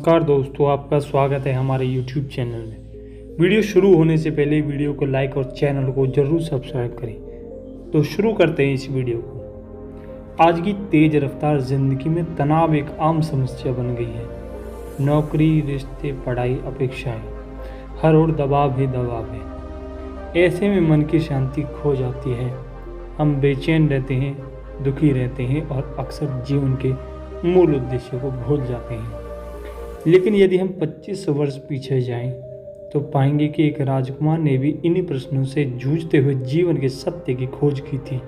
नमस्कार दोस्तों, आपका स्वागत है हमारे YouTube चैनल में। वीडियो शुरू होने से पहले वीडियो को लाइक और चैनल को जरूर सब्सक्राइब करें। तो शुरू करते हैं इस वीडियो को। आज की तेज रफ्तार ज़िंदगी में तनाव एक आम समस्या बन गई है। नौकरी, रिश्ते, पढ़ाई, अपेक्षाएं, हर ओर दबाव ही दबाव है। ऐसे में मन की शांति खो जाती है। हम बेचैन रहते हैं, दुखी रहते हैं और अक्सर जीवन के मूल उद्देश्य को भूल जाते हैं। लेकिन यदि हम 25 वर्ष पीछे जाएं, तो पाएंगे कि एक राजकुमार ने भी इन्हीं प्रश्नों से जूझते हुए जीवन के सत्य की खोज की थी।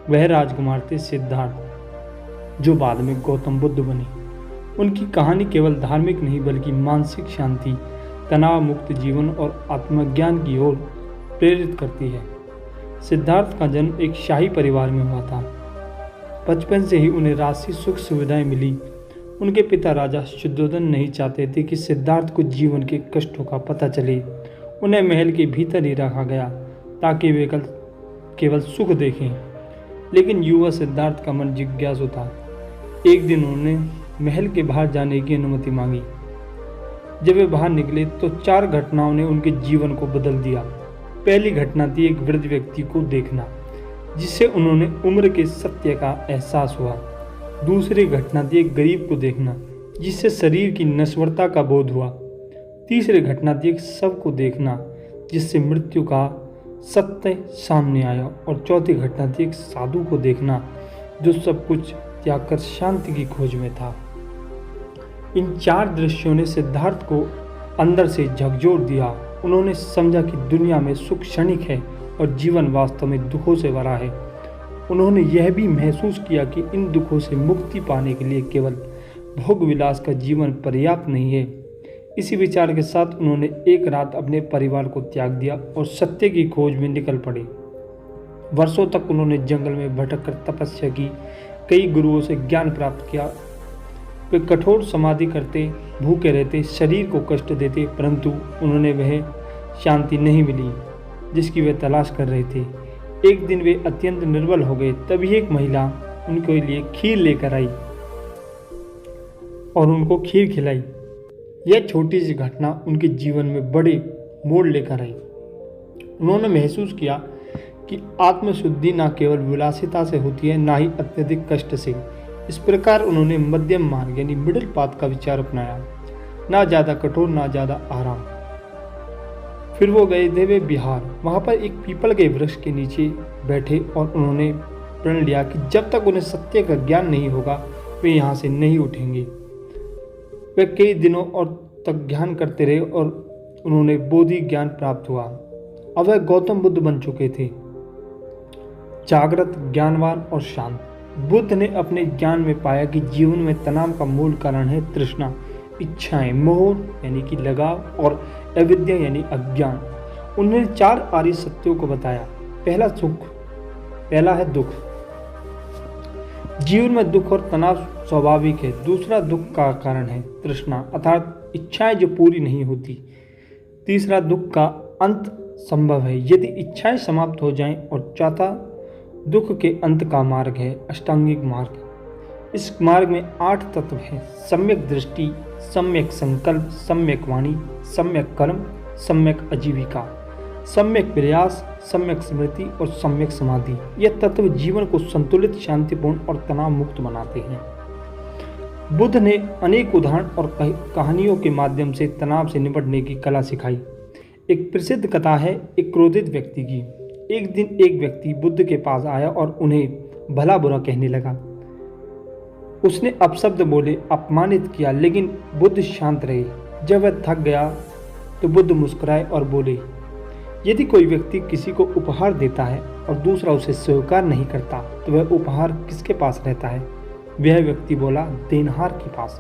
वह राजकुमार थे सिद्धार्थ, जो बाद में गौतम बुद्ध बने। उनकी कहानी केवल धार्मिक नहीं बल्कि मानसिक शांति, तनाव मुक्त जीवन और आत्मज्ञान की ओर प्रेरित करती है। सिद्धार्थ का जन्म एक शाही परिवार में हुआ था। बचपन से ही उन्हें राशि सुख सुविधाएं मिली। उनके पिता राजा शुद्धोधन नहीं चाहते थे कि सिद्धार्थ को जीवन के कष्टों का पता चले। उन्हें महल के भीतर ही रखा गया ताकि वे केवल सुख देखें। लेकिन युवा सिद्धार्थ का मन जिज्ञासु था। एक दिन उन्होंने महल के बाहर जाने की अनुमति मांगी। जब वे बाहर निकले तो 4 घटनाओं ने उनके जीवन को बदल दिया। पहली घटना थी एक वृद्ध व्यक्ति को देखना, जिससे उन्होंने उम्र के सत्य का एहसास हुआ। दूसरी घटना थी एक गरीब को देखना, जिससे शरीर की नश्वरता का बोध हुआ। तीसरी घटना थी एक शव को देखना, जिससे मृत्यु का सत्य सामने आया। और चौथी घटना थी एक साधु को देखना, जो सब कुछ त्याग कर शांति की खोज में था। इन 4 दृश्यों ने सिद्धार्थ को अंदर से झकझोर दिया। उन्होंने समझा कि दुनिया में सुख क्षणिक है और जीवन वास्तव में दुखों से भरा है। उन्होंने यह भी महसूस किया कि इन दुखों से मुक्ति पाने के लिए केवल भोग विलास का जीवन पर्याप्त नहीं है। इसी विचार के साथ उन्होंने एक रात अपने परिवार को त्याग दिया और सत्य की खोज में निकल पड़े। वर्षों तक उन्होंने जंगल में भटक कर तपस्या की, कई गुरुओं से ज्ञान प्राप्त किया। वे कठोर समाधि करते, भूखे रहते, शरीर को कष्ट देते, परंतु उन्होंने वह शांति नहीं मिली जिसकी वे तलाश कर रहे थे। एक दिन वे अत्यंत निर्बल हो गए। तभी एक महिला उनके लिए खीर लेकर आई और उनको खीर खिलाई। यह छोटी सी घटना उनके जीवन में बड़े मोड़ लेकर आई। उन्होंने महसूस किया कि आत्मशुद्धि न केवल विलासिता से होती है, न ही अत्यधिक कष्ट से। इस प्रकार उन्होंने मध्यम मार्ग यानी मिडिल पाथ का विचार अपनाया, ना ज़्यादा कठोर ना ज़्यादा आराम। फिर वो गए थे वे बिहार। वहाँ पर एक पीपल के वृक्ष के नीचे बैठे और उन्होंने प्रण लिया कि जब तक उन्हें सत्य का ज्ञान नहीं होगा वे यहाँ से नहीं उठेंगे। वे कई दिनों और तक ध्यान करते रहे और उन्होंने बोधि ज्ञान प्राप्त हुआ। अब वह गौतम बुद्ध बन चुके थे, जागृत, ज्ञानवान और शांत। बुद्ध ने अपने ज्ञान में पाया कि जीवन में तनाव का मूल कारण है तृष्णा, इच्छाएं, मोह यानी कि लगाव और अविद्या यानी अज्ञान। उन्होंने 4 आर्य सत्यों को बताया। पहला है दुख। जीवन में दुख और तनाव स्वाभाविक है। दूसरा दुख का कारण है तृष्णा अर्थात इच्छाएं जो पूरी नहीं होती। तीसरा दुख का अंत संभव है यदि इच्छाएं समाप्त हो जाएं। और चौथा दुख के अंत का मार्ग है अष्टांगिक मार्ग। इस मार्ग में 8 तत्व हैं: सम्यक दृष्टि, सम्यक संकल्प, सम्यक वाणी, सम्यक कर्म, सम्यक आजीविका, सम्यक प्रयास, सम्यक स्मृति और सम्यक समाधि। यह तत्व जीवन को संतुलित, शांतिपूर्ण और तनाव मुक्त बनाते हैं। बुद्ध ने अनेक उदाहरण और कहानियों के माध्यम से तनाव से निपटने की कला सिखाई। एक प्रसिद्ध कथा है एक क्रोधित व्यक्ति की। एक दिन एक व्यक्ति बुद्ध के पास आया और उन्हें भला बुरा कहने लगा। उसने अपशब्द बोले, अपमानित किया, लेकिन बुद्ध शांत रहे। जब वह थक गया तो बुद्ध मुस्कुराए और बोले, यदि कोई व्यक्ति किसी को उपहार देता है और दूसरा उसे स्वीकार नहीं करता तो वह उपहार किसके पास रहता है? वह व्यक्ति बोला, देनहार के पास।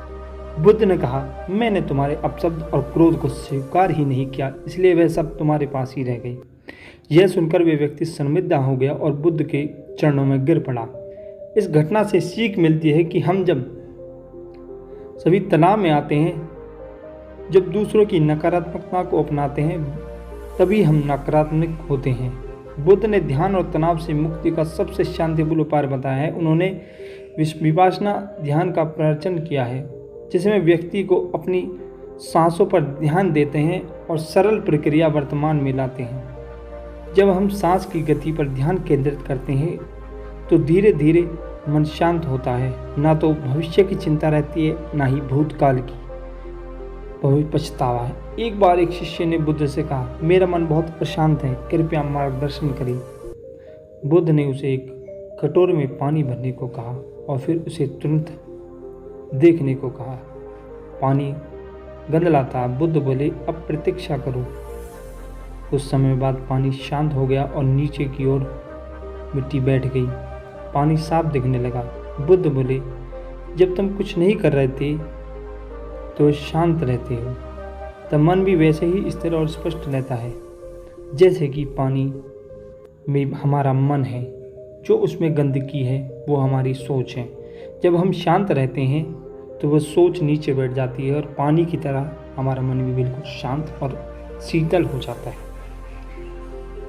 बुद्ध ने कहा, मैंने तुम्हारे अपशब्द और क्रोध को स्वीकार ही नहीं किया, इसलिए वह सब तुम्हारे पास ही रह गई। यह सुनकर वह व्यक्ति शर्मिंदा हो गया और बुद्ध के चरणों में गिर पड़ा। इस घटना से सीख मिलती है कि हम जब सभी तनाव में आते हैं, जब दूसरों की नकारात्मकता को अपनाते हैं, तभी हम नकारात्मक होते हैं। बुद्ध ने ध्यान और तनाव से मुक्ति का सबसे शांतिपूर्ण उपाय बताया है। उन्होंने विपासना ध्यान का प्रवचन किया है। जिसमें व्यक्ति को अपनी सांसों पर ध्यान देते हैं और सरल प्रक्रिया वर्तमान में लाते हैं। जब हम सांस की गति पर ध्यान केंद्रित करते हैं तो धीरे धीरे मन शांत होता है। ना तो भविष्य की चिंता रहती है, ना ही भूतकाल की पछतावा है। एक बार एक शिष्य ने बुद्ध से कहा, मेरा मन बहुत अशांत है, कृपया मार्गदर्शन करें। बुद्ध ने उसे एक कटोरे में पानी भरने को कहा और फिर उसे तुरंत देखने को कहा। पानी गंदला था। बुद्ध बोले, अब प्रतीक्षा करो। कुछ समय बाद पानी शांत हो गया और नीचे की ओर मिट्टी बैठ गई। पानी साफ दिखने लगा। बुद्ध बोले, जब तुम कुछ नहीं कर रहे थे तो शांत रहते हो, तब मन भी वैसे ही स्थिर और स्पष्ट रहता है जैसे कि पानी में हमारा मन है। जो उसमें गंदगी है वो हमारी सोच है। जब हम शांत रहते हैं तो वह सोच नीचे बैठ जाती है और पानी की तरह हमारा मन भी बिल्कुल शांत और शीतल हो जाता है।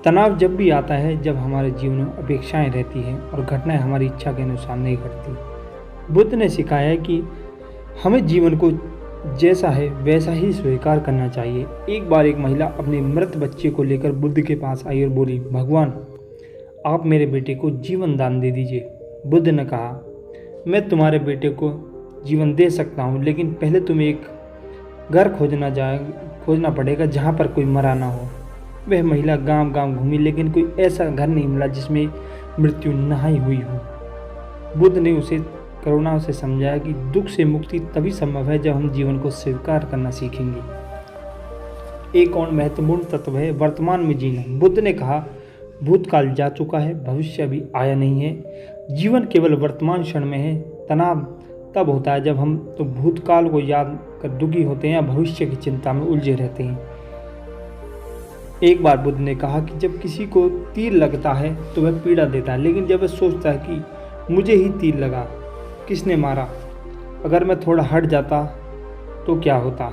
तनाव जब भी आता है जब हमारे जीवन में अपेक्षाएं रहती हैं और घटनाएं हमारी इच्छा के अनुसार नहीं घटती। बुद्ध ने सिखाया है कि हमें जीवन को जैसा है वैसा ही स्वीकार करना चाहिए। एक बार एक महिला अपने मृत बच्चे को लेकर बुद्ध के पास आई और बोली, भगवान, आप मेरे बेटे को जीवन दान दे दीजिए। बुद्ध ने कहा, मैं तुम्हारे बेटे को जीवन दे सकता हूँ, लेकिन पहले तुम्हें एक घर खोजना पड़ेगा जहाँ पर कोई मरा ना हो। वह महिला गांव गांव घूमी, लेकिन कोई ऐसा घर नहीं मिला जिसमें मृत्यु नहीं हुई हो। बुद्ध ने उसे करुणा से समझाया कि दुख से मुक्ति तभी संभव है जब हम जीवन को स्वीकार करना सीखेंगे। एक और महत्वपूर्ण तत्व है वर्तमान में जीना। बुद्ध ने कहा, भूतकाल जा चुका है, भविष्य भी आया नहीं है। जीवन केवल वर्तमान क्षण में है। तनाव तब होता है जब हम तो भूतकाल को याद कर दुखी होते हैं या भविष्य की चिंता में उलझे रहते हैं। एक बार बुद्ध ने कहा कि जब किसी को तीर लगता है तो वह पीड़ा देता है, लेकिन जब वह सोचता है कि मुझे ही तीर लगा, किसने मारा, अगर मैं थोड़ा हट जाता तो क्या होता,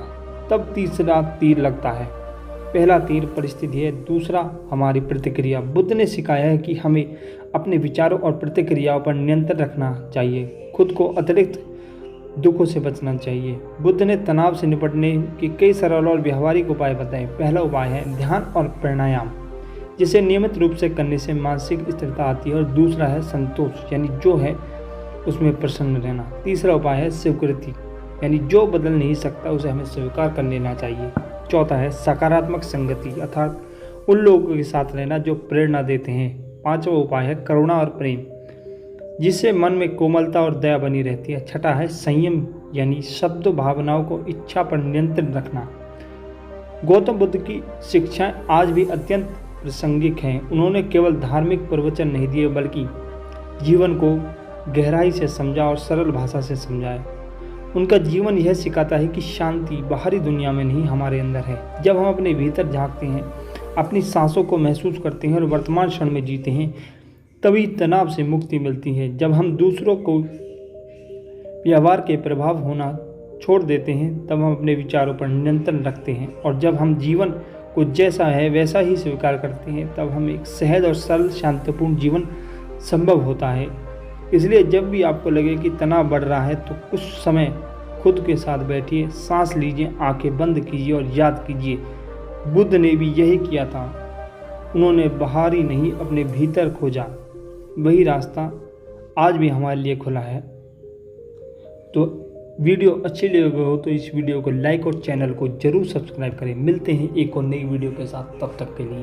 तब तीसरा तीर लगता है। पहला तीर परिस्थिति है, दूसरा हमारी प्रतिक्रिया। बुद्ध ने सिखाया है कि हमें अपने विचारों और प्रतिक्रियाओं पर नियंत्रण रखना चाहिए, खुद को अतिरिक्त दुखों से बचना चाहिए। बुद्ध ने तनाव से निपटने के कई सरल और व्यवहारिक उपाय बताए। पहला उपाय है ध्यान और प्राणायाम, जिसे नियमित रूप से करने से मानसिक स्थिरता आती है। और दूसरा है संतोष, यानी जो है उसमें प्रसन्न रहना। तीसरा उपाय है स्वीकृति, यानी जो बदल नहीं सकता उसे हमें स्वीकार कर लेना चाहिए। चौथा है सकारात्मक संगति, अर्थात उन लोगों के साथ रहना जो प्रेरणा देते हैं। पांचवा उपाय है करुणा और प्रेम, जिससे मन में कोमलता और दया बनी रहती है। छठा है संयम, यानी शब्द भावनाओं को इच्छा पर नियंत्रण रखना। गौतम बुद्ध की शिक्षाएं आज भी अत्यंत प्रासंगिक हैं। उन्होंने केवल धार्मिक प्रवचन नहीं दिए, बल्कि जीवन को गहराई से समझा और सरल भाषा से समझाया। उनका जीवन यह सिखाता है कि शांति बाहरी दुनिया में नहीं, हमारे अंदर है। जब हम अपने भीतर झांकते हैं, अपनी सांसों को महसूस करते हैं और वर्तमान क्षण में जीते हैं, तभी तनाव से मुक्ति मिलती है। जब हम दूसरों को व्यवहार के प्रभाव होना छोड़ देते हैं, तब हम अपने विचारों पर नियंत्रण रखते हैं। और जब हम जीवन को जैसा है वैसा ही स्वीकार करते हैं, तब हम एक सहज और सरल शांतिपूर्ण जीवन संभव होता है। इसलिए जब भी आपको लगे कि तनाव बढ़ रहा है तो कुछ समय खुद के साथ बैठिए, सांस लीजिए, आंखें बंद कीजिए और याद कीजिए, बुद्ध ने भी यही किया था। उन्होंने बाहरी नहीं, अपने भीतर खोजा। वही रास्ता आज भी हमारे लिए खुला है। तो वीडियो अच्छी लगे हो तो इस वीडियो को लाइक और चैनल को जरूर सब्सक्राइब करें। मिलते हैं एक और नई वीडियो के साथ, तब तक के लिए।